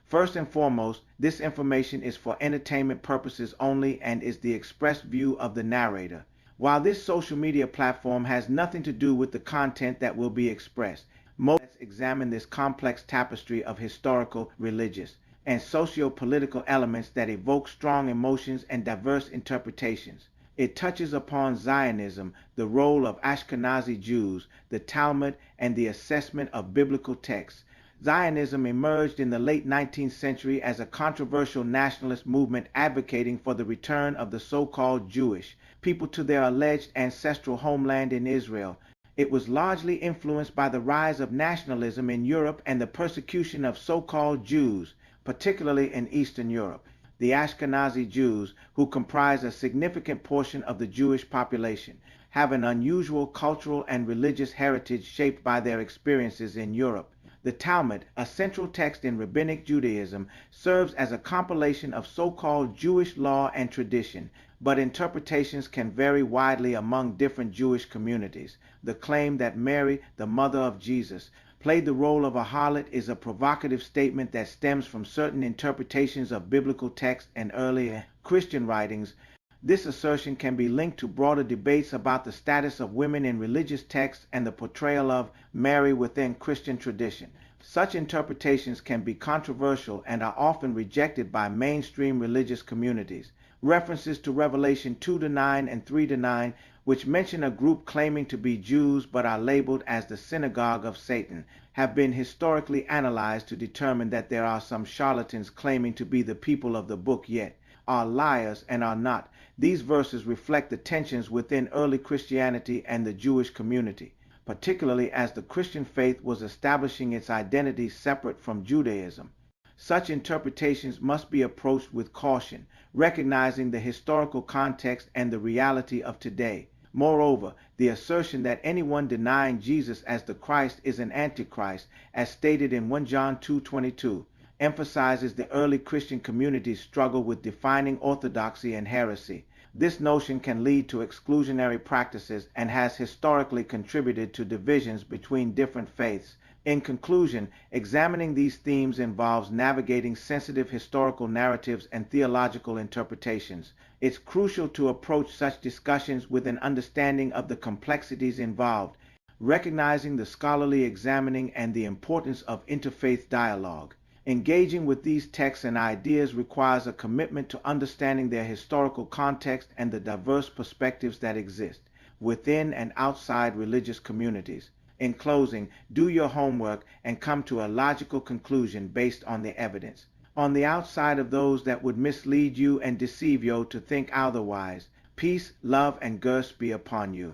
First and foremost, this information is for entertainment purposes only and is the expressed view of the narrator. While this social media platform has nothing to do with the content that will be expressed, let's examine this complex tapestry of historical, religious, and socio-political elements that evoke strong emotions and diverse interpretations. It touches upon Zionism, the role of Ashkenazi Jews, the Talmud, and the assessment of biblical texts. Zionism emerged in the late 19th century as a controversial nationalist movement advocating for the return of the so-called Jewish people to their alleged ancestral homeland in Israel. It was largely influenced by the rise of nationalism in Europe and the persecution of so-called Jews, particularly in Eastern Europe. The Ashkenazi Jews, who comprise a significant portion of the Jewish population, have an unusual cultural and religious heritage shaped by their experiences in Europe. The Talmud, a central text in Rabbinic Judaism, serves as a compilation of so-called Jewish law and tradition, but interpretations can vary widely among different Jewish communities. The claim that Mary, the mother of Jesus, played the role of a harlot is a provocative statement that stems from certain interpretations of biblical texts and early Christian writings. This assertion can be linked to broader debates about the status of women in religious texts and the portrayal of Mary within Christian tradition. Such interpretations can be controversial and are often rejected by mainstream religious communities. References to Revelation 2-9 and 3-9, which mention a group claiming to be Jews but are labeled as the synagogue of Satan, have been historically analyzed to determine that there are some charlatans claiming to be the people of the book yet are liars and are not. These verses reflect the tensions within early Christianity and the Jewish community, particularly as the Christian faith was establishing its identity separate from Judaism. Such interpretations must be approached with caution, recognizing the historical context and the reality of today. Moreover, the assertion that anyone denying Jesus as the Christ is an antichrist, as stated in 1 John 2:22, emphasizes the early Christian community's struggle with defining orthodoxy and heresy. This notion can lead to exclusionary practices and has historically contributed to divisions between different faiths. In conclusion, examining these themes involves navigating sensitive historical narratives and theological interpretations. It's crucial to approach such discussions with an understanding of the complexities involved, recognizing the scholarly examining and the importance of interfaith dialogue. Engaging with these texts and ideas requires a commitment to understanding their historical context and the diverse perspectives that exist within and outside religious communities. In closing, do your homework and come to a logical conclusion based on the evidence. On the outside of those that would mislead you and deceive you to think otherwise, peace, love, and grace be upon you.